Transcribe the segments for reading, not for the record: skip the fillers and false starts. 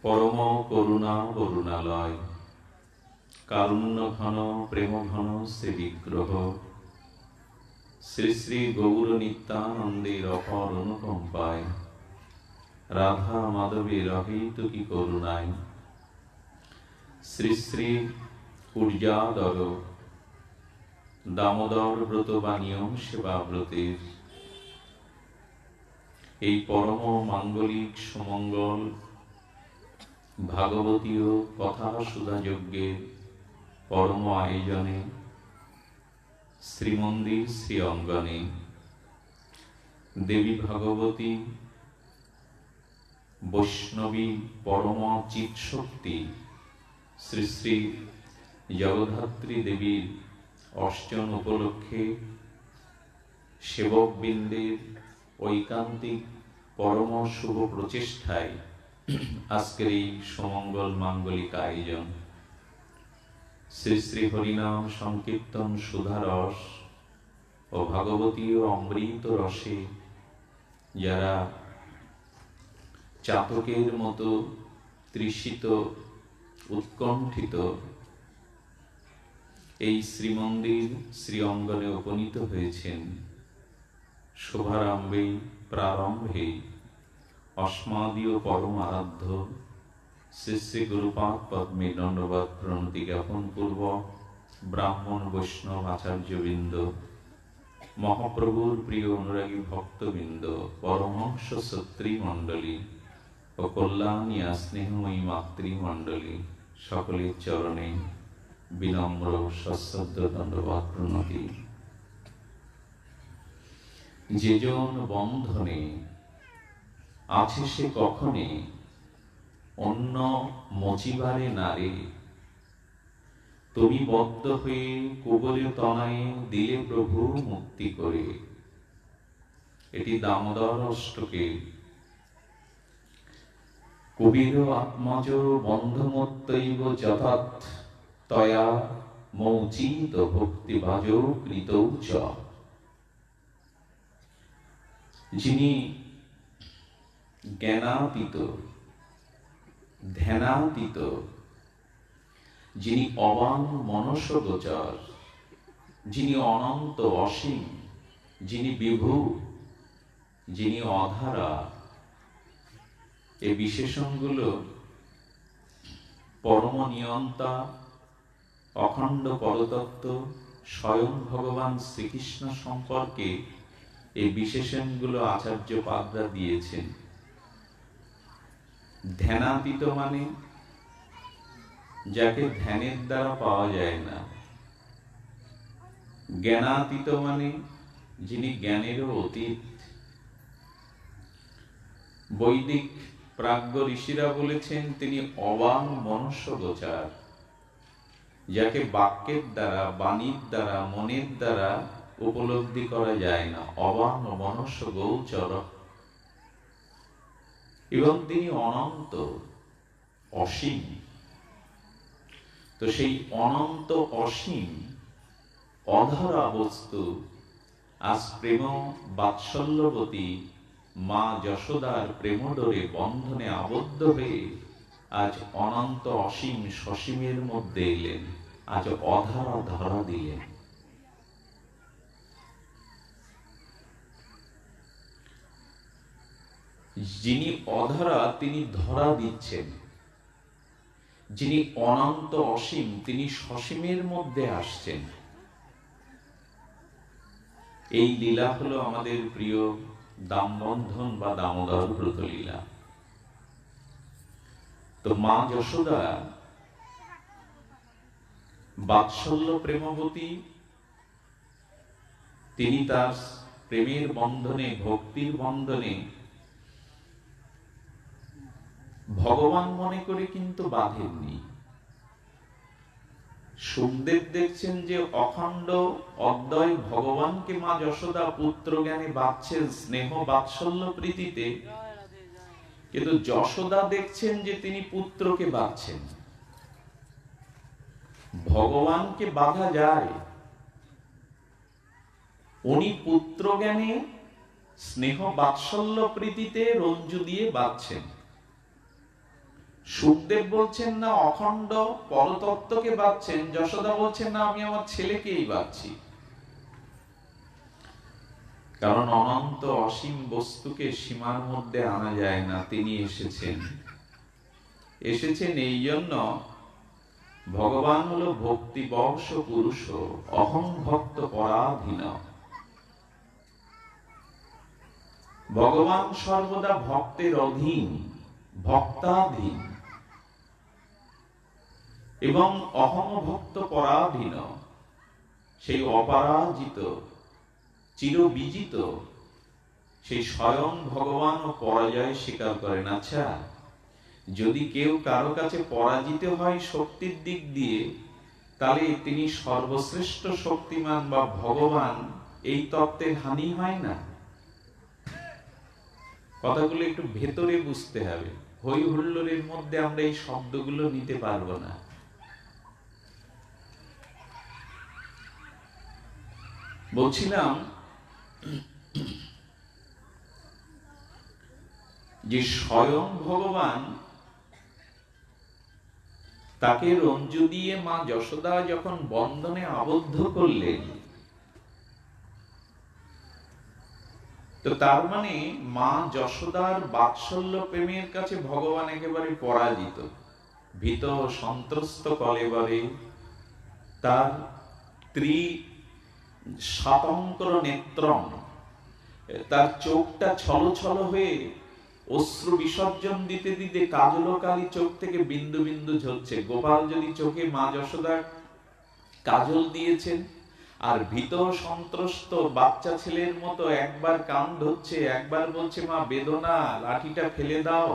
পরম করুণা বরুণালয়, কারুণ্য ঘন প্রেম ঘন শ্রী বিগ্রহ, শ্রী শ্রী গৌর নিত্যানন্দের অপর অনুকম্পায়, রাধা মাধবীর অহেতুকী করুণায়, শ্রী শ্রী ঊর্জাদর দামোদর ব্রত বা নিয়ম সেবা ব্রতের এই পরম মাঙ্গলিক সুমঙ্গল ভাগবতীয় কথা সুধা যজ্ঞের পরম আয়োজনে শ্রীমন্দির শ্রী অঙ্গনে দেবী ভাগবতী বৈষ্ণবী পরম চিৎশক্তি শ্রী শ্রী জগদ্ধাত্রী দেবীর অষ্টম উপলক্ষে সেবকবৃন্দের ঐকান্তিক পরম শুভ প্রচেষ্টায় আজকের এই সুমঙ্গল মাঙ্গলিক আয়োজন। শ্রী শ্রী হরিনাম সংকীর্তন সুধারস ও ভাগবতীয় অমৃত রসে যারা চাতকের মতো তৃষিত উৎকণ্ঠিত এই শ্রীমন্দির শ্রী অঙ্গনে উপনীত হয়েছেন, শুভারম্ভে প্রারম্ভে অস্মাদীয় পরম আরাধ্য শ্রী শ্রী গুরুপাদ পদ্মে দণ্ডবাদ প্রণতি জ্ঞাপন পূর্বক ব্রাহ্মণ বৈষ্ণব আচার্যবৃন্দ, মহাপ্রভুর প্রিয় অনুরাগী ভক্তবৃন্দ, পরমহংস সত্রীমণ্ডলী ও কল্যাণী স্নেহময়ী মাতৃমণ্ডলী, সকলের চরণে বিনম্র সশ্রদ্ধ দণ্ডবাদ প্রণতি। যেজন বন্ধনে আছে সে কখনে অন্য মচিবারে নারে, তুমি বদ্ধ হয়ে কুবলীয় তনায় দিলে প্রভু মুক্তি করে। এটি দামোদর অষ্টকে কবির আত্মজ বন্ধমত্তৈব যথাৎ তয়া মৌচিত ভক্তিভাজ কৃতৌ চ। যিনি জ্ঞানাতীত ধ্যানাতীত, যিনি অবাং মনসগোচর, যিনি অনন্ত অসীম, যিনি বিভু, যিনি অধারা, এই বিশেষণগুলো পরম নিয়ন্তা অখণ্ড পরতত্ত্ব স্বয়ং ভগবান শ্রীকৃষ্ণ সম্পর্কে এই বিশেষণগুলো আচার্য পাদরা দিয়েছেন। ধ্যানাতীত মানে যাকে ধ্যানের দ্বারা পাওয়া যায় না। জ্ঞানাতীত মানে যিনি জ্ঞানেরও অতীত। বৈদিক প্রাজ্ঞ ঋষিরা বলেছেন তিনি অবাং মনস্যগোচর, যাকে বাক্যের দ্বারা, বাণীর দ্বারা, মনের দ্বারা উপলব্ধি করা যায় না। অবাং মনস্যগোচর। এবং তিনি অনন্ত অসীম। তো সেই অনন্ত অসীম অধরা বস্তু আজ প্রেম বাৎসল্যবতী মা যশোদার প্রেমডোরে বন্ধনে আবদ্ধ হয়ে আজ অনন্ত অসীম সসীমের মধ্যে এলেন, আজ অধরা ধরা দিলেন। যিনি অধরা তিনি ধরা দিচ্ছেন, যিনি অনন্ত অসীম তিনি সসীমের মধ্যে আসছেন। এই লীলা হলো আমাদের প্রিয় দামবন্ধন বা দামোদর ব্রত লীলা। তো মা যশোদা বাৎসল্য প্রেমবতী, তিনি তার প্রেমের বন্ধনে, ভক্তির বন্ধনে ভগবান মনে করে কিন্তু বাঁধেননি। সুখদেব দেখছেন যে অখণ্ড অদ্বয় ভগবানকে মা যশোদা পুত্র জ্ঞানে বাঁধছেন স্নেহ বাৎসল্য প্রীতিতে, কিন্তু যশোদা দেখছেন যে তিনি পুত্রকে বাঁধছেন। ভগবানকে বাঁধা যায়, উনি পুত্র জ্ঞানে স্নেহ বাৎসল্য প্রীতিতে রজ্জু দিয়ে বাঁধছেন। সুখদেব বলছেন না অখণ্ড পরতত্ত্বকে বাঁচছেন, যশোদা বলছেন না আমি আমার ছেলেকেই বাঁচছি। কারণ অনন্ত অসীম বস্তুকে সীমার মধ্যে আনা যায় না। তিনি এসেছেন এই জন্য, ভগবান হলো ভক্তি বর্ষ পুরুষ, অহং ভক্ত পরাধীন। ভগবান সর্বদা ভক্তের অধীন, ভক্তাধীন, এবং অহং ভক্ত পরাধীন। সেই অপরাজিত, চিরবিজিত সেই স্বয়ং ভগবান ও পরাজয় স্বীকার করেন। আচ্ছা, যদি কেউ কারো কাছে পরাজিত হয় শক্তির দিক দিয়ে, তাহলে তিনি সর্বশ্রেষ্ঠ শক্তিমান বা ভগবান, এই তত্ত্বের হানি হয় না? কথাগুলো একটু ভেতরে বুঝতে হবে। হই হুল্লোড়ের মধ্যে আমরা এই শব্দগুলো নিতে পারবো না। বলছিলাম যে স্বয়ং ভগবান, তাকে রঞ্জু দিয়ে মা যশোদা যখন বন্ধনে আবদ্ধ করলেন, তো তার মানে মা যশোদার বাৎসল্য প্রেমের কাছে ভগবান একেবারে পরাজিত, ভীত সন্ত্রস্ত কলেবরে। তার সাতঙ্কর নেত্রম, তার চোখটা ছল ছল হয়ে অশ্রু বিসর্জন দিতে দিতে কাজল কালী চোখ থেকে বিন্দু বিন্দু ঝরছে। গোপাল যদি চোখে মা যশোদা কাজল দিয়েছেন, আর ভীত সন্ত্রস্ত বাচ্চা ছেলের মতো একবার কান ধরছে, একবার বলছে মা বেদনা, লাঠিটা ফেলে দাও,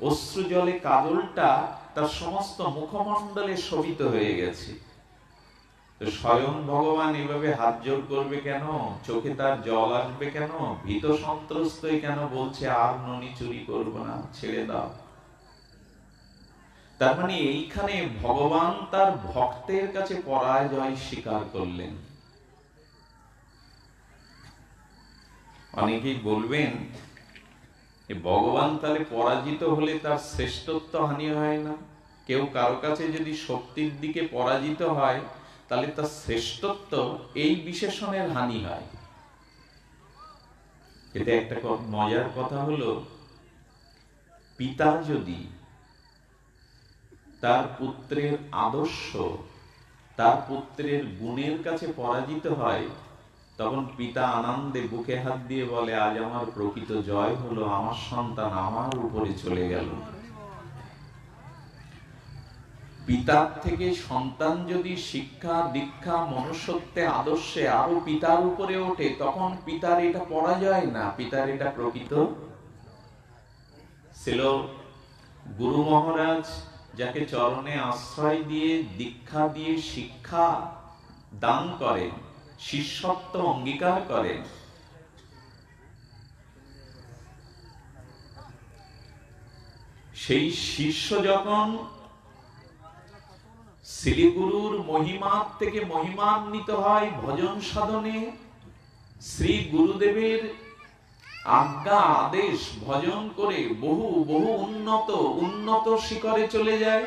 অশ্রু জলে কাজলটা তার সমস্ত মুখমণ্ডলে শোভিত হয়ে গেছে। তো স্বয়ং ভগবান এভাবে হাত জোর করবে কেন? চোখে তার জল আসবে কেন? ভীত সন্ত্রস্ত কেন বলছে আর ননি চুরি করবো না, ছেড়ে দাও? তার মানে এইখানে ভগবান তার ভক্তের কাছে পরাজয় স্বীকার করলেন। অনেকেই বলবেন ভগবান তাহলে পরাজিত হলে তার শ্রেষ্ঠত্ব হানি হয় না? কেউ কারো কাছে যদি শক্তির দিকে পরাজিত হয়, তাহলে তার শ্রেষ্ঠত্ব এই বিশেষণের হানি হয়। এটা একটা মজার কথা হলো, পিতা যদি তার পুত্রের আদর্শ, তার পুত্রের গুণের কাছে পরাজিত হয়, তখন পিতা আনন্দে বুকে হাত দিয়ে বলে আজ আমার প্রকৃত জয় হলো, আমার সন্তান আমার উপরে চলে গেল। পিতার থেকে সন্তান যদি শিক্ষা দীক্ষা মনুষ্যত্বে আদর্শে আরো পিতার উপরে ওঠে, তখন পিতার এটা পরাজয় না, পিতার এটা প্রকৃত। ছিল গুরু মহারাজ, যাকে চরণে আশ্রয় দিয়ে দীক্ষা দিয়ে শিক্ষা দান করেন, শিষ্যত্ব অঙ্গীকার করেন, সেই শিষ্য যখন শ্রীগুরুর মহিমার থেকে মহিমান্বিত হয় ভজন সাধনে, শ্রী গুরুদেবের আজ্ঞা আদেশ ভজন করে বহু বহু উন্নত শিখরে চলে যায়,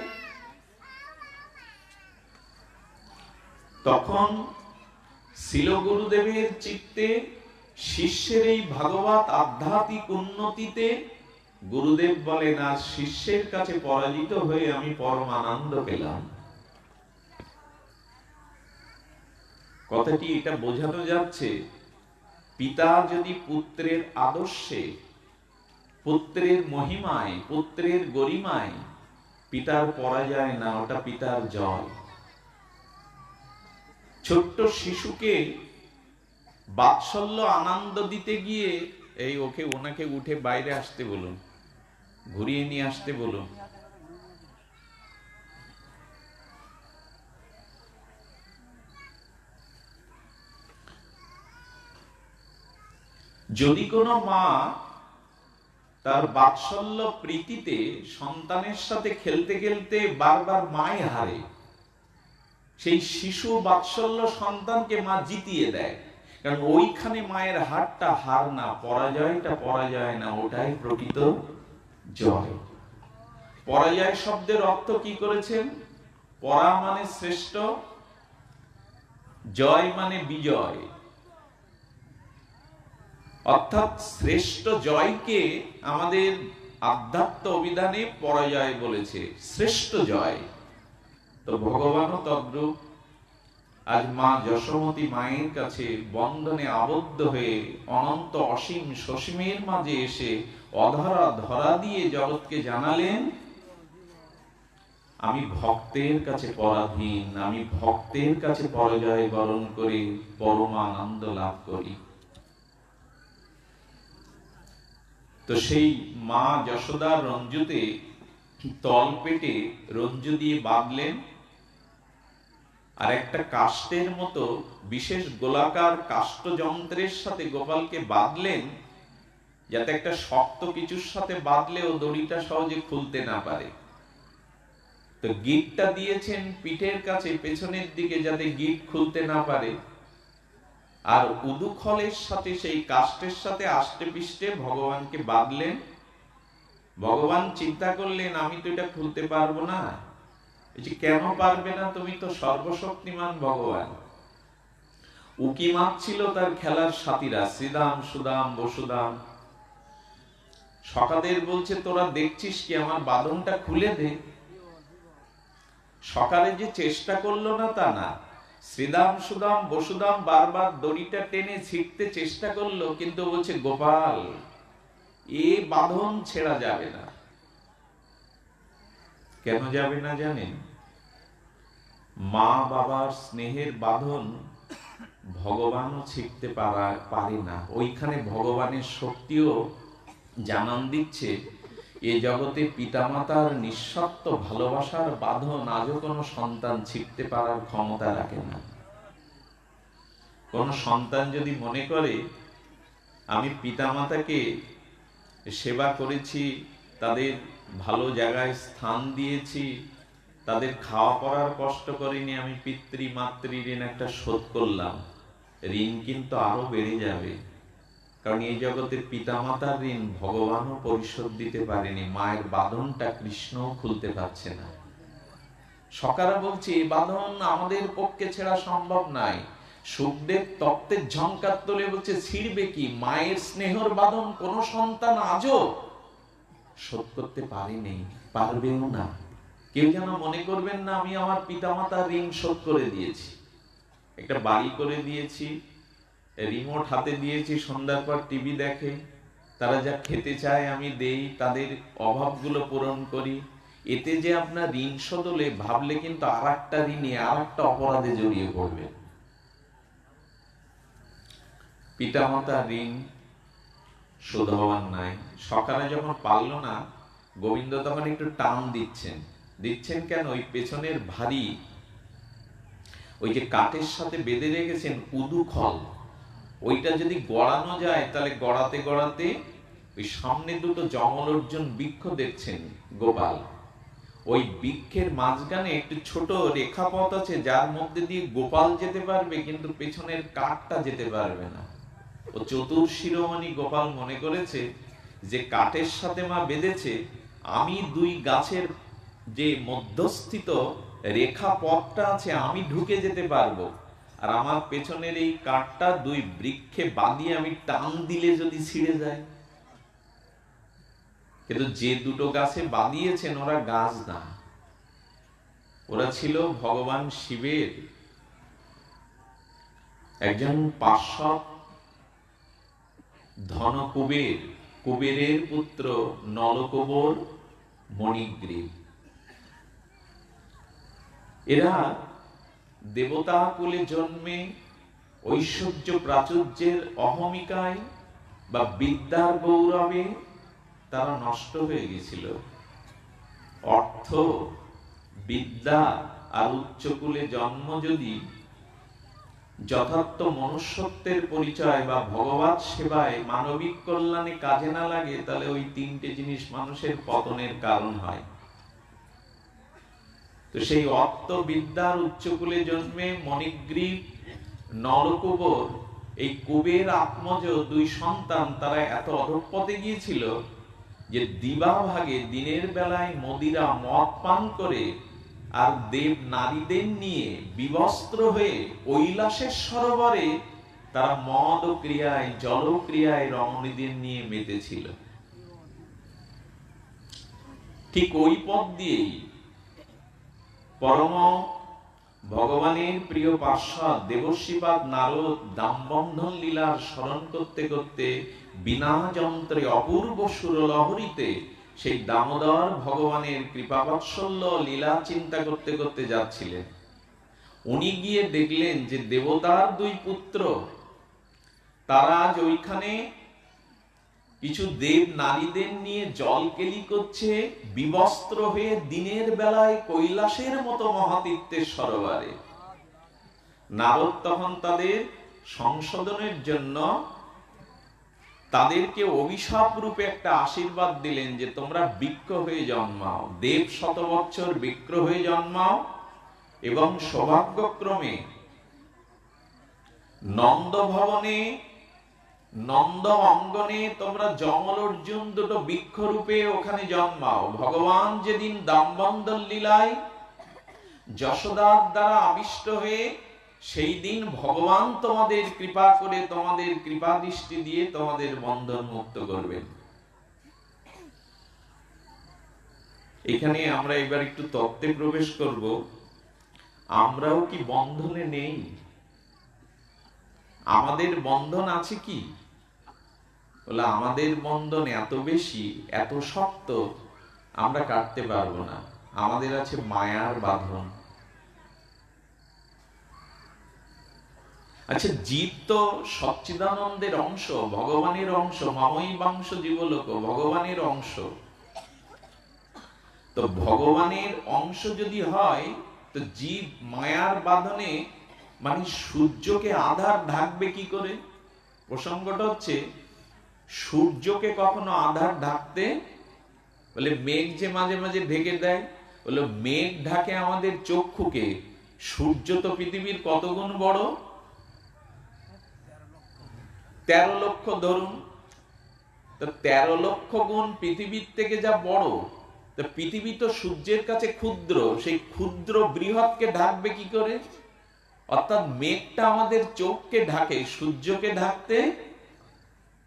তখন শিল গুরুদেবের চিত্তে শিষ্যের এই ভাগবত আধ্যাত্মিক উন্নতিতে গুরুদেব বলেন আর শিষ্যের কাছে পরাজিত হয়ে আমি পরম আনন্দ পেলাম। কথাটি এটা বোঝানো যাচ্ছে, পিতা যদি পুত্রের আদর্শে, পুত্রের মহিমায়, পুত্রের গরিমায় পিতার পরাজয় না, ওটা পিতার জয়। ছোট্ট শিশুকে বাৎসল্য আনন্দ দিতে গিয়ে এই ওনাকে উঠে বাইরে আসতে বলুন, ঘুরিয়ে নিয়ে আসতে বলুন। যদি কোনো মা তার বাৎসল্য প্রীতিতে সন্তানের সাথে খেলতে খেলতে বারবার মায় হারে, সেই শিশু বাৎসল্য সন্তানকে মা জিতিয়ে দেয়, কারণ ওইখানে মায়ের হারটা হার না, পরাজয়টা পরাজয় না, ওটাই প্রকৃত জয়। পরাজয় শব্দের অর্থ কি করেছেন? পরা মানে শ্রেষ্ঠ, জয় মানে বিজয়। অর্থাৎ শ্রেষ্ঠ জয়কে আমাদের আধ্যাত্ম অভিধানে পরাজয় বলেছে, শ্রেষ্ঠ জয়। তো ভগবানও তদ্রূপ। আজ মা যশোমতী মায়ের কাছে বন্ধনে আবদ্ধ হয়ে অনন্ত অসীম সসীমের মাঝে এসে অধরা ধরা দিয়ে জগৎকে জানালেন, আমি ভক্তের কাছে পরাধীন, আমি ভক্তের কাছে পরাজয় বরণ করে পরমানন্দ লাভ করি। তো সেই মা যশোদার রঞ্জুতে তল পেটে রঞ্জু দিয়ে বাঁধলেন, আর একটা কাষ্টের মতো বিশেষ গোলাকার কাষ্ঠ যন্ত্রের সাথে গোপালকে বাঁধলেন, যাতে একটা শক্ত কিছুর সাথে বাঁধলেও দড়িটা সহজে খুলতে না পারে। তো গিঁটটা দিয়েছেন পিঠের কাছে পেছনের দিকে, যাতে গিঁট খুলতে না পারে। আর উদুখলের সাথে সেই কাষ্টের সাথে আষ্টে পিষ্টে ভগবানকে বাঁধলেন। ভগবান চিন্তা করলেন, আমি তো এটা খুলতে পারবো না। কেন পারবে না? তুমি তো সর্বশক্তিমান ভগবান। উকি মারছিল তার খেলার সাথীরা, শ্রীদাম, সুদাম, বসুদাম। সখাদের বলছে, তোরা দেখছিস কি, আমার বাঁধনটা খুলে দে। সকালে যে চেষ্টা করলো না তা না, শ্রীদাম, সুদাম, বসুদাম বারবার দড়িটা টেনে ছিঁড়তে চেষ্টা করলো, কিন্তু বলছে, গোপাল, এ বাঁধন ছেড়া যাবে না। কেন যাবে না জানেন? মা বাবার স্নেহের বাঁধন ভগবানও ছিঁড়তে পারে না। ওইখানে ভগবানের শক্তিও জানান দিচ্ছে, এ জগতে পিতামাতার নিঃস্বার্থ ভালোবাসার বাঁধন আজও কোনো সন্তান ছিঁড়তে পারার ক্ষমতা রাখে না। কোন সন্তান যদি মনে করে, আমি পিতামাতাকে সেবা করেছি, তাদের ভালো জায়গায় স্থান দিয়েছি, তাদের খাওয়া পড়ার কষ্ট করিনি, আমি পিতৃ মাতৃ ঋণ একটা শোধ করলাম, ঋণ কিন্তু আরো বেড়ে যাবে। কারণ এই জগতে পিতামাতার ঋণ ভগবানও পরিশোধ দিতে পারেনি, মায়ের বাঁধনটা কৃষ্ণও খুলতে পারছে না। সকারা বলছে, এই বাঁধন আমাদের পক্ষে ছেড়া সম্ভব নাই। সুখদেব তত্ত্বের ঝংকার তোলে বলছে, ছিড়বে কি? মায়ের স্নেহর বাঁধন কোন সন্তান আজও শোধ করতে পারেনি, পারবেও না। কেউ যেন মনে করবেন না আমি আমার পিতামাতার ঋণ শোধ করে দিয়েছি। একটা বাড়ি করে দিয়েছি, রিমোট হাতে দিয়েছি, সন্ধ্যার পর টিভি দেখে, তারা যা খেতে চায় আমি দেই, তাদের অভাবগুলো পূরণ করি। এতে যে আপনার ঋণ শোধ হলে ভাবলে কিন্তু আর একটা ঋণে, আর একটা অপরাধে জড়িয়ে পড়বে। পিতামাতা ঋণ শোধ হওয়ার নাই। সকালে যখন পারল না, গোবিন্দ তখন একটু টান দিচ্ছেন। দিচ্ছেন কেন? ওই পেছনের ভারী, ওই যে কাঠের সাথে বেঁধে রেখেছেন উদুখল, ওইটা যদি গড়ানো যায়, তাহলে গড়াতে গড়াতে ওই সামনে দুটো জমল অর্জুন বৃক্ষ দেখছেন গোপাল, ওই বৃক্ষের মাঝখানে একটু ছোট রেখাপথ আছে, যার মধ্যে দিয়ে গোপাল যেতে পারবে, কিন্তু পেছনের কাঠটা যেতে পারবে না। ও চতুর্শিরোমণি গোপাল মনে করেছে যে কাঠের সাথে মা বেঁধেছে, আমি দুই গাছের যে মধ্যস্থিত রেখা পথটা আছে, আমি ঢুকে যেতে পারবো, আর আমার পেছনের এই কাঠটা দুই বৃক্ষে বাঁধিয়ে আমি টান দিলে যদি ছিঁড়ে যায়। কিন্তু যে দুটো গাছে বাঁধিয়েছেন ওরা গাছ না, ওরা ছিল ভগবান শিবের একজন পার্শ্বদ, ধনকুবের, কুবেরের পুত্র নলকুবর, মণিগ্রীব। এরা দেবতা কুলে জন্মে ঐশ্বর্য প্রাচুর্যের অহমিকায় বা বিদ্যার গৌরবে তারা নষ্ট হয়ে গেছিল। অর্থ, বিদ্যা আর উচ্চকুলে জন্ম যদি যথার্থ মনুষ্যত্বের পরিচয় বা ভগবত সেবায় মানবিক কল্যাণে কাজে না লাগে, তাহলে ওই তিনটে জিনিস মানুষের পতনের কারণ হয়। তো সেই অর্থ, বিদ্যার উচ্চকুলে জন্মে মণিগ্রীব, নলকুবর, এই কুবের আত্মজ দুই সন্তান, তারা এত অধঃপতে গিয়েছিল যে দিবা ভাগে দিনের বেলায় মদিরা মদ পান করে আর দেব নারীদের নিয়ে বিবস্ত্র হয়ে কৈলাসের সরোবরে তারা মদ ক্রিয়ায় জলক্রিয়ায় রমণীদের নিয়ে মেতেছিল। ঠিক ওই পথ দিয়েই পরম ভগবানের প্রিয় পার্শ্বদ দেবশ্রীপাদ নারদ দামবন্ধন লীলার স্মরণ করতে করতে বিনা যন্ত্রে অপূর্ব সুরলহরীতে সেই দামোদর ভগবানের কৃপাবাৎসল্য লীলা চিন্তা করতে করতে যাচ্ছিলেন। উনি গিয়ে দেখলেন যে দেবতার দুই পুত্র তারা আজ ওইখানে কিছু দেব নারীদের নিয়ে জলকেলি করছে বিবস্ত্র হয়ে দিনের বেলায় কৈলাসের মতো মহাতীর্থের সরোবরে। নারদ তখন তাদের সংশোধনের জন্য তাদেরকে অভিশাপ রূপে একটা আশীর্বাদ দিলেন যে তোমরা বৃক্ষ হয়ে জন্মাও, দেব শতবৎসর বৃক্ষ হয়ে জন্মাও এবং সৌভাগ্যক্রমে নন্দ ভবনে নন্দ অঙ্গনে তোমরা যমল অর্জুন দুটো বৃক্ষ রূপে ওখানে জন্মাও। ভগবান যেদিন দামবন্ধন লীলায় যশোদার দ্বারা আবিষ্ট হয়ে সেই দিন ভগবান তোমাদের কৃপা করে তোমাদের কৃপা দৃষ্টি দিয়ে তোমাদের বন্ধন মুক্ত করবেন। এখানে আমরা এবার একটু তত্ত্বে প্রবেশ করব। আমরাও কি বন্ধনে নেই? আমাদের বন্ধন আছে কি? বলে আমাদের বন্ধন এত বেশি, এত শক্ত, আমরা কাটতে পারবো না। আমাদের আছে মায়ার বাঁধন। আচ্ছা, জীব তো সচ্চিদানন্দের অংশ, ভগবানের অংশ, মাময়ী বাংশ জীবলোক, ভগবানের অংশ। তো ভগবানের অংশ যদি হয় তো জীব মায়ার বাঁধনে, মানে সূর্যকে আধার ঢাকবে কি করে? প্রসঙ্গটা হচ্ছে সূর্যকে কখনো আধার ঢাকতে বলে মেঘ যে মাঝে মাঝে ঢেকে দেয়, বলে মেঘ ঢাকে আমাদের চক্ষুকে। সূর্য তো পৃথিবীর কত গুণ বড়? 13 লক্ষ ধরুন, তো 13 লক্ষ গুণ পৃথিবীর থেকে যা বড়, তো পৃথিবী তো সূর্যের কাছে ক্ষুদ্র, সেই ক্ষুদ্র বৃহৎকে ঢাকবে কি করে? অর্থাৎ মেঘটা আমাদের চোখকে ঢাকে, সূর্যকে ঢাকতে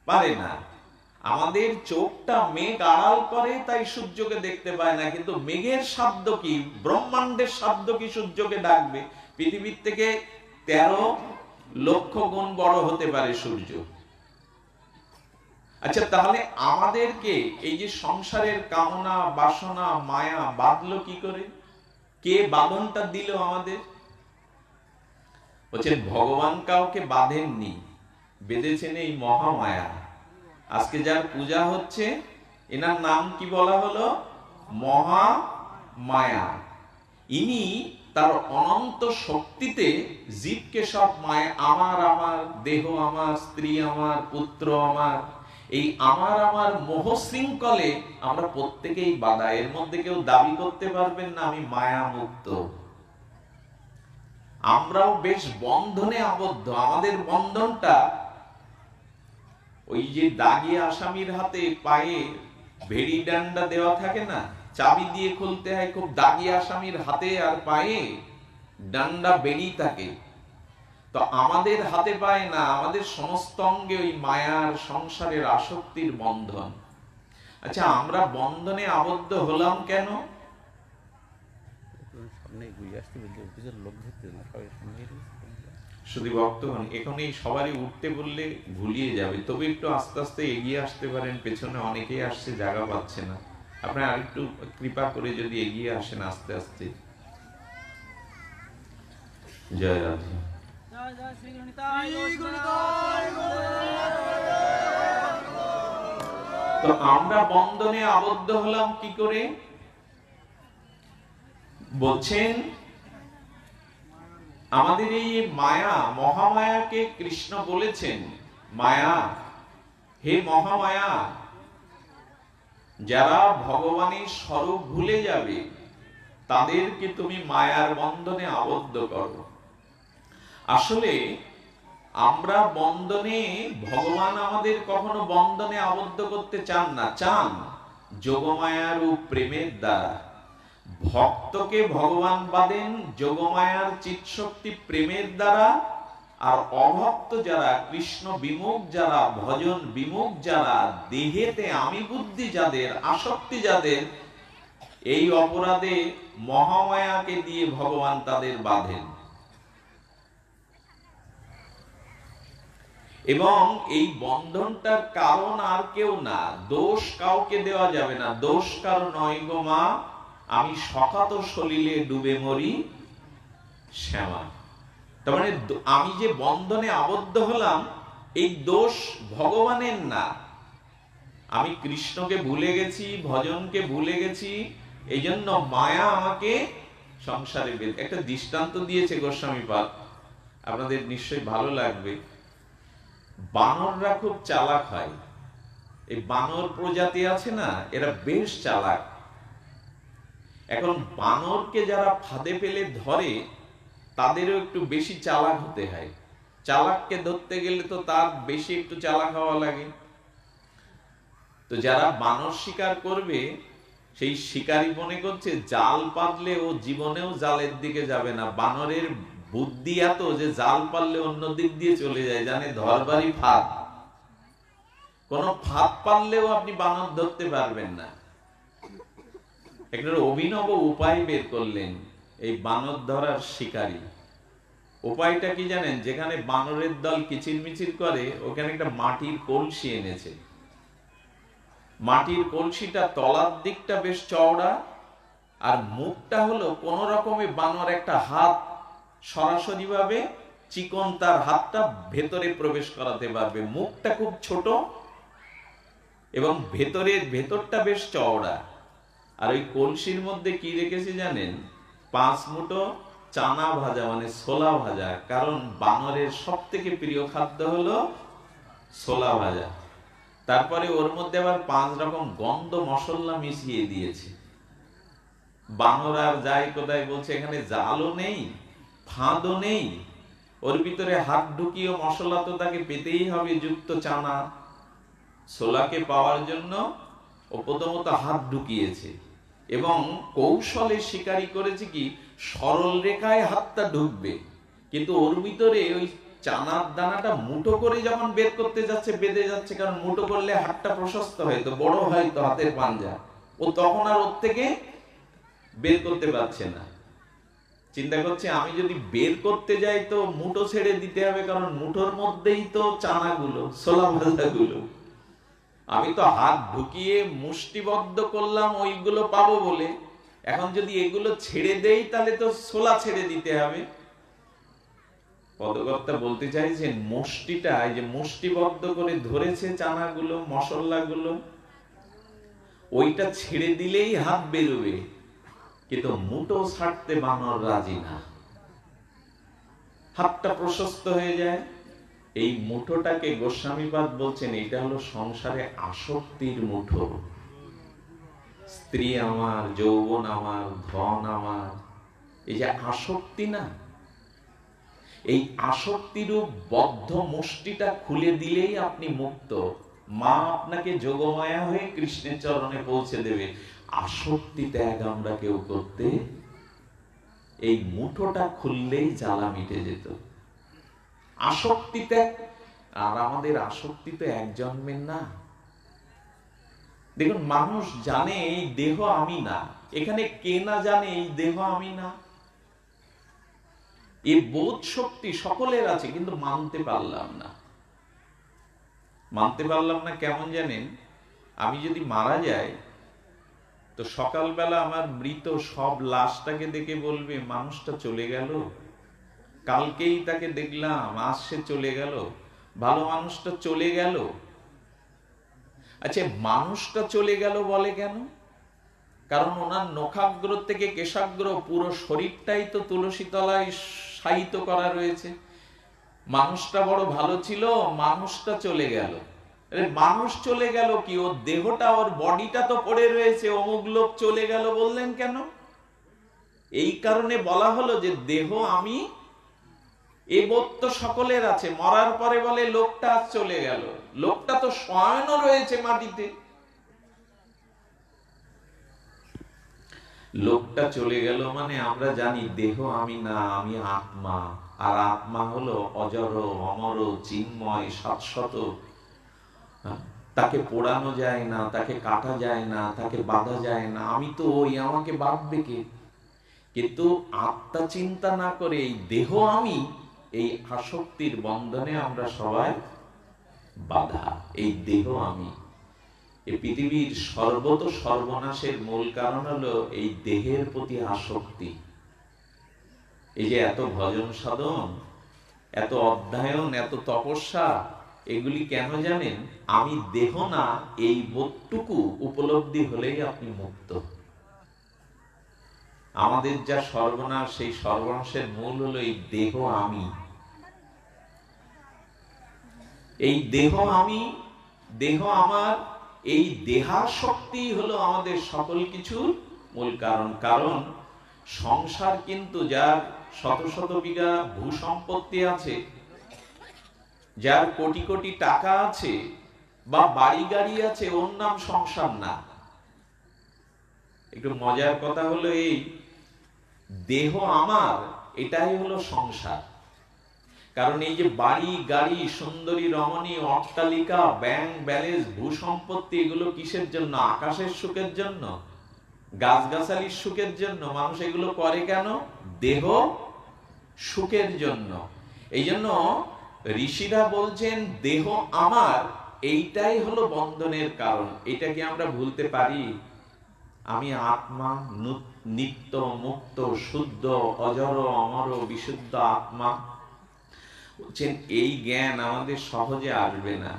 পারে না। আমাদের চোখটা মেঘ আড়াল করে, তাই সূর্যকে দেখতে পায় না। কিন্তু মেঘের শব্দ কি, ব্রহ্মাণ্ডের শব্দ কি সূর্যকে ডাকবে? পৃথিবীর থেকে 13 লক্ষ গুণ বড় হতে পারে সূর্য। আচ্ছা, তাহলে আমাদেরকে এই যে সংসারের কামনা বাসনা মায়া বাঁধলো কি করে? কে বাঁধনটা দিল আমাদের? বলছেন ভগবান কাউকে বাঁধেননি, বেঁধেছেন এই মহামায়া। আজকে যার পূজা হচ্ছে এনার নাম কি বলা হলো? মহামায়া। ইনি তার অনন্ত শক্তিতে জীবকে সব মায়া, আমার আমার দেহ আমার, স্ত্রী আমার, পুত্র আমার, এই আমার আমার মোহ শৃঙ্খলে আমরা প্রত্যেকেই বাঁধা। এর মধ্যে কেউ দাবি করতে পারবেন না আমি মায়া মুক্ত। আমরাও বেশ বন্ধনে আবদ্ধ। আমাদের বন্ধনটা ওই যে দাগি আসামির হাতে পায়ে ভেড়ি ডান্ডা দেওয়া থাকে না, চাবি দিয়ে খুলতে হয়, খুব দাগি আসামির হাতে আর পায়ে ডান্ডা বেড়ি থাকে। তো আমাদের হাতে পায় না, আমাদের সমস্ত অঙ্গে ওই মায়ার সংসারের আসক্তির বন্ধন। আচ্ছা, আমরা বন্ধনে আবদ্ধ হলাম কেন? শুধু ভক্তগণ, এখন এই সবারই উঠতে বললে ভুলিয়ে যাবে, তবে একটু আস্তে আস্তে এগিয়ে আসতে পারেন। পেছনে অনেকেই আসছে, জায়গা পাচ্ছে না। আপনারা আরেকটু কৃপা করে যদি এগিয়ে আসেন আস্তে আস্তে। জয় রাধে। তো আমরা বন্ধনে আবদ্ধ হলাম কি করে? বলছেন আমাদের এই মায়া, মহামায়াকে কৃষ্ণ বলেছেন মায়া, হে মহামায়া, যারা ভগবানের স্বরূপ ভুলে যাবে তাদেরকে তুমি মায়ার বন্ধনে আবদ্ধ করো। আসলে আমরা বন্ধনে, ভগবান আমাদের কখনো বন্ধনে আবদ্ধ করতে চান না। চান যোগমায়ার ও প্রেমের দ্বারা। ভক্তকে ভগবান বাঁধেন যোগমায়ার চিৎশক্তি প্রেমের দ্বারা, আর অভক্ত যারা, কৃষ্ণ বিমুখ যারা, ভজন বিমুখ যারা, দেহেতে আমি বুদ্ধি যাদের, আসক্তি যাদের, এই অপরাধে মহামায়াকে দিয়ে ভগবান তাদের বাঁধেন। এবং এই বন্ধনটার কারণ আর কেউ না, দোষ কাউকে দেওয়া যাবে না। দোষ কারো নয় গো মা, আমি সকাত সলিলে ডুবে মরি শ্যামা। তার মানে আমি যে বন্ধনে আবদ্ধ হলাম, এই দোষ ভগবানের না। আমি কৃষ্ণকে ভুলে গেছি, ভজনকে ভুলে গেছি, এই জন্য মায়া আমাকে সংসারে বেঁধে। একটা দৃষ্টান্ত দিয়েছে গোস্বামীপাদ, আপনাদের নিশ্চয়ই ভালো লাগবে। বানররা খুব চালাক হয়। এই বানর প্রজাতি আছে না, এরা বেশ চালাক। এখন বানরকে যারা ফাঁদে ফেলে ধরে, তাদেরও একটু বেশি চালাক হতে হয়। চালাককে ধরতে গেলে তো তার বেশি একটু চালাক হওয়া লাগে। তো যারা বানর শিকার করবে, সেই শিকারী মনে করছে জাল পাতলে ও জীবনেও জালের দিকে যাবে না। বানরের বুদ্ধি এত যে জাল পারলে অন্য দিক দিয়ে চলে যায়, জানে ধরবারই ফাঁদ। কোন ফাঁদ পারলেও আপনি বানর ধরতে পারবেন না। একটা অভিনব উপায় বের করলেন এই বানর ধরার শিকারী। উপায়টা কি জানেন? যেখানে বানরের দল কিচিরমিচির করে, ওখানে একটা মাটির কলসি এনেছে। মাটির কলসিটা তলার দিকটা বেশ চওড়া, আর মুখটা হলো কোন রকমে বানর একটা হাত সরাসরি ভাবে চিকন তার হাতটা ভেতরে প্রবেশ করাতে পারবে। মুখটা খুব ছোট এবং ভেতরটা বেশ চওড়া। আর ওই কলসির মধ্যে কি রেখেছে জানেন? 5 মুঠো চানা ভাজা, মানে ছোলা ভাজা। কারণ বানরের সব থেকে প্রিয় খাদ্য হলো ছোলা ভাজা। তারপরে ওর মধ্যে আবার 5 রকম গন্ধ মশলা মিশিয়ে দিয়েছে। বানর আর যাই কোথায় বলছে, এখানে জালও নেই, ফাঁদও নেই, ওর ভিতরে হাত ঢুকিয়ে মশলা তো তাকে পেতেই হবে। যুক্ত চানা ছোলাকে পাওয়ার জন্য ও প্রথমত হাত ঢুকিয়েছে, এবং কৌশলে শিকারি করেছে কি, সরল রেখায় হাতটা ঢুকবে, কিন্তু ওর ভিতরে ওই চানার দানাটা মুঠো করে যখন বের করতে যাচ্ছে, বেঁধে যাচ্ছে। কারণ মুঠো করলে হাতটা প্রশস্ত হয়, তো বড় হয় তো হাতের পাঞ্জা, ও তখন আর ওর থেকে বের করতে পারছে না। চিন্তা করছে আমি যদি বের করতে যাই তো মুঠো ছেড়ে দিতে হবে, কারণ মুঠোর মধ্যেই তো চানাগুলো, ছোলা ভাজাগুলো। আমি তো হাত ঢুকিয়ে মুষ্টিবদ্ধ করলাম ওইগুলো পাবো বলে, এখন যদি এগুলো ছেড়ে দেই তাহলে তো ছোলা ছেড়ে দিতে হবে। পদকর্তা বলতে চাইছেন, মুষ্টিটা, এই যে মুষ্টিবদ্ধ করে ধরেছে চানাগুলো, মশলাগুলো, ওইটা ছেড়ে দিলেই হাত বেরোবে, কিন্তু মুঠো ছাড়তে বানর রাজি না। হাতটা প্রশস্ত হয়ে যায়। এই মুঠোটাকে গোস্বামীপাদ বলছেন, এটা হলো সংসারে আসক্তির মুঠো। স্ত্রী আমার, যৌবন আমার, ধন আমার, এই যে আসক্তি না, এই আসক্তিরূপ বদ্ধ মুষ্টিটা খুলে দিলেই আপনি মুক্ত। মা আপনাকে যোগমায়া হয়ে কৃষ্ণের চরণে পৌঁছে দেবে। আসক্তি ত্যাগ আমরা কেউ করতে, এই মুঠোটা খুললেই জ্বালা মিটে যেত। আসক্তি ত্যাগ। আর আমাদের আসক্তি তো এক জন্মের না। দেখুন, মানুষ জানে এই দেহ আমি না, এখানে কে না জানে এই দেহ আমি না। এই বোধ শক্তি সকলের আছে, কিন্তু মানতে পারলাম না। মানতে পারলাম না কেমন জানেন? আমি যদি মারা যাই, তো সকালবেলা আমার মৃত সব লাশটাকে দেখে বলবে মানুষটা চলে গেল, কালকেই তাকে দেখলাম, আজ সে চলে গেল, ভালো মানুষটা চলে গেল। আচ্ছা, মানুষটা চলে গেল বলে কেন? কারণ ওনার নখাগ্র থেকে কেশাগ্র পুরো শরীরটাই তো তুলসী তলায় শায়িত করা রয়েছে। মানুষটা বড় ভালো ছিল, মানুষটা চলে গেল। মানুষ চলে গেল কি, ওর দেহটা, ওর বডিটা তো পড়ে রয়েছে, অমুক লোক চলে গেল বললেন কেন? এই কারণে বলা হলো যে দেহ আমি, এ বোধ তো সকলের আছে। মরার পরে বলে লোকটা আজ চলে গেল, লোকটা তো শয়নও রয়েছে মাটিতে। লোকটা চলে গেল মানে আমরা জানি দেহ আমি না, আমি আত্মা। আর আত্মা হলো অজর, অমর, চিন্ময়, শাশ্বত। তাকে পোড়ানো যায় না, তাকে কাটা যায় না, তাকে বাঁধা যায় না। আমি তো ওই, আমাকে বাঁধবে কে? কিন্তু আত্মা চিন্তা না করে এই দেহ আমি, এই আসক্তির বন্ধনে আমরা সবাই বাধা। এই দেহ আমি, এই পৃথিবীর সর্বত সর্বনাশের মূল কারণ হলো এই দেহের প্রতি আসক্তি। এই যে এত ভজন সাধন, এত অধ্যয়ন, এত তপস্যা, এগুলি কেন জানেন? আমি দেহ না, এই বোধটুকু উপলব্ধি হলেই আপনি মুক্ত। আমাদের যা সর্বনাশ, সেই সর্বনাশের মূল হলো এই দেহ আমি। এই দেহ আমি, দেহ আমার, এই দেহাশক্তি হলো আমাদের সকল কিছুর মূল কারণ। কারণ সংসার কিন্তু যার শত শত বিঘা ভূ সম্পত্তি আছে, যার কোটি কোটি টাকা আছে বা বাড়ি গাড়ি আছে, ওর নাম সংসার না। একটু মজার কথা হলো এই, দেহ আমার, এটাই হলো সংসার। কারণ এই যে বাড়ি গাড়ি, সুন্দরী রমণী, অট্টালিকা, ব্যাংক ব্যালেন্স, ভূ সম্পত্তি, এগুলো কিসের জন্য? আকাশের সুখের জন্য, গাছগাছালির সুখের জন্য। মানুষ এগুলো করে কেন? দেহ সুখের জন্য। এই জন্য ঋষিরা বলছেন দেহ আমার, এইটাই হলো বন্ধনের কারণ। এটা কি আমরা ভুলতে পারি? আমি আত্মা, নিত্য মুক্ত শুদ্ধ অজর অমর বিশুদ্ধ আত্মা। বলছেন এই জ্ঞান আমাদের সহজে আসবে না।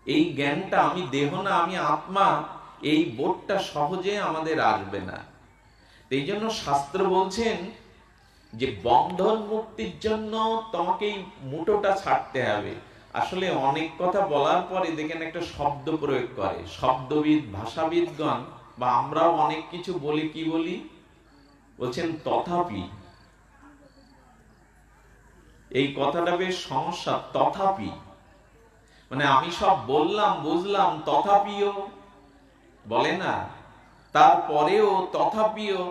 এই জ্ঞানটা আমি দেহ না, আমি আত্মা, এই বোধটা সহজে আমাদের আসবে না। এই জন্য শাস্ত্র বলছেন যে বন্ধন মুক্তির জন্য তোমাকে এই মুঠোটা ছাড়তে হবে। আসলে অনেক কথা বলার পরে দেখেন একটা শব্দ প্রয়োগ করে শব্দবিদ, ভাষাবিদগণ, বা আমরাও অনেক কিছু বলি। কি বলি? বলছেন তথাপি। এই কথাটা বেশ সমস্যা। তথাপি মানে আমি সব বললাম, বুঝলাম, তথাপিও বলে না। তারপরেও তথাপিও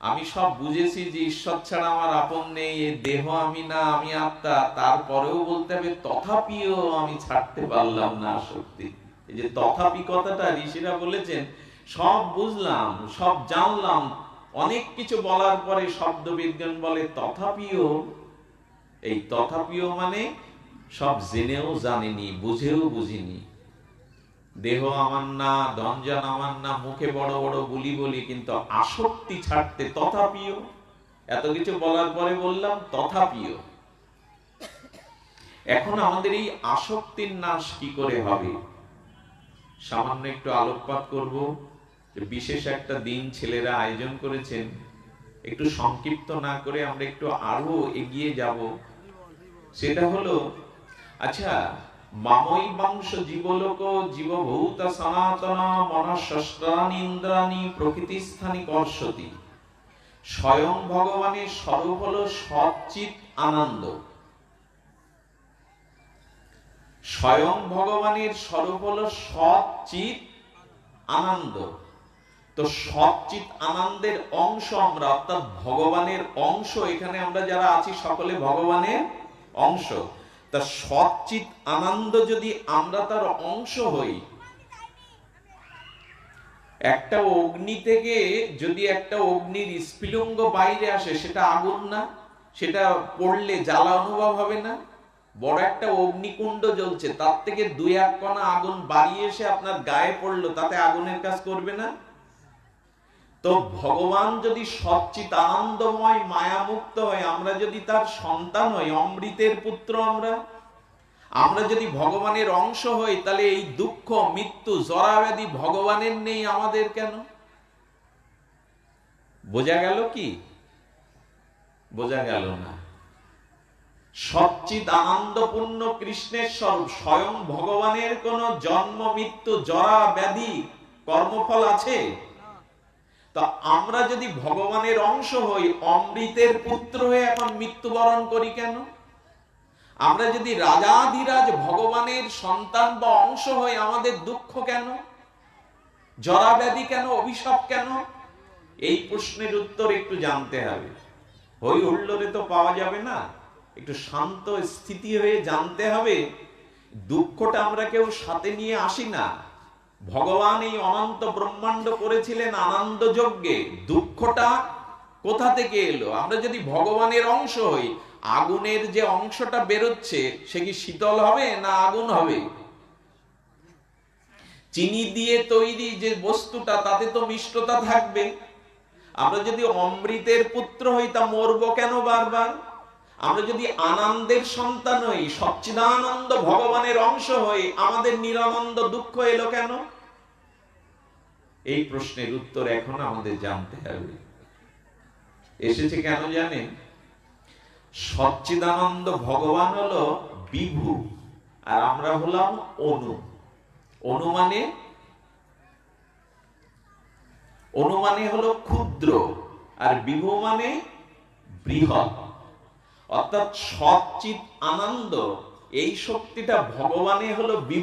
আমি সব বুঝেছি যে ঈশ্বর ছাড়া আমার আপন নেই, এই দেহ আমি না, আমি আত্মা। তারপরেও বলতে হবে তথাপিও আমি ছাড়তে পারলাম না আসক্তি। এই যে তথাপি কথাটা ঋষিরা বলেছেন, সব বুঝলাম, সব জানলাম, অনেক কিছু বলার পরে শব্দ বিজ্ঞান বলে তথাপিও। এই তথাপিও মানে সব জেনেও জানিনি, বুঝেও বুঝিনি। দেহ আমার না, ধনজন আমার না, মুখে বড় বড় বুলি বলি, কিন্তু আসক্তি ছাড়তে তথাপিও। এত কিছু বলার পরে বললাম তথাপিও। এখন আমাদের এই আসক্তির নাশ কি করে হবে? সামান্য একটু আলোকপাত করব। বিশেষ একটা দিন ছেলেরা আয়োজন করেছেন, একটু সংক্ষিপ্ত না করে আমরা একটু আরো এগিয়ে যাব। সেটা হলো, আচ্ছা, মামৈ বংশ জীবলোক জীবভূত সনাতন মনঃশস্ত্রাণি ইন্দ্রাণি প্রকৃতিস্থানি কর্ষতি। স্বয়ং ভগবানের স্বরূপ হলো সচ্চিত আনন্দ। স্বয়ং ভগবানের স্বরূপ হলো সচ্চিত আনন্দ। তো সচ্চিত আনন্দের অংশ আমরা, অর্থাৎ ভগবানের অংশ। এখানে আমরা যারা আছি সকলে ভগবানের অংশ। তা সচ্চিত আনন্দ যদি আমরা তার অংশ হই, একটা অগ্নি থেকে যদি একটা অগ্নির স্ফুলিঙ্গ বাইরে আসে, সেটা আগুন না? সেটা পড়লে জ্বালা অনুভব হবে না? বড় একটা অগ্নিকুণ্ড জ্বলছে, তার থেকে দুই এক কণা আগুন বাড়িয়ে এসে আপনার গায়ে পড়লো, তাতে আগুনের কাজ করবে না? তো ভগবান যদি সচ্চিত আনন্দময় মায়ামুক্ত হয়, আমরা যদি তার সন্তান হই, অমৃতের পুত্র আমরা যদি ভগবানের অংশ হই, তাহলে এই দুঃখ, মৃত্যু, জরাব্যাধি ভগবানের নেই, আমাদের কেন? বোঝা গেল কি? বোঝা গেল না। সচ্চিত আনন্দপূর্ণ কৃষ্ণের স্বরূপ স্বয়ং ভগবানের কোন জন্ম, মৃত্যু, জরা, ব্যাধি, কর্মফল আছে? তা আমরা যদি ভগবানের অংশ হই, অমৃতের পুত্র হয়ে এখন মৃত্যুবরণ করি কেন? আমরা যদি রাজাধিরাজ ভগবানের সন্তান বা অংশ হই, আমাদের দুঃখ কেন, জরা ব্যাধি কেন, অভিশাপ কেন? এই প্রশ্নের উত্তর একটু জানতে হবে। হই হুল্লোড়ে তো পাওয়া যাবে না, একটু শান্ত স্থিতি হয়ে জানতে হবে। দুঃখটা আমরা কেউ সাথে নিয়ে আসি না। ভগবান এই অনন্ত ব্রহ্মাণ্ড করেছিলেন আনন্দ যজ্ঞে। দুঃখটা কোথা থেকে এলো? আমরা যদি ভগবানের অংশ হই, আগুনের যে অংশটা বেরোচ্ছে সে কি শীতল হবে না আগুন হবে? চিনি দিয়ে তৈরি যে বস্তুটা, তাতে তো মিষ্টতা থাকবে। আমরা যদি অমৃতের পুত্র হই, তা মরবো কেন বারবার? আমরা যদি আনন্দের সন্তান হই, সচ্চিদানন্দ ভগবানের অংশ হই, আমাদের নিরানন্দ দুঃখ এলো কেন? এই প্রশ্নের উত্তর এখন আমাদের জানতে হবে। এসেছে কেন জানেন? সচ্চিদানন্দ ভগবান হলো বিভু, আর আমরা হলাম অনু। অনু মানে হলো ক্ষুদ্র, আর বিভু মানে বৃহৎ। অর্থাৎ সচ্চিৎ আনন্দ, এই শক্তিটা ভগবানে হলো বিভু।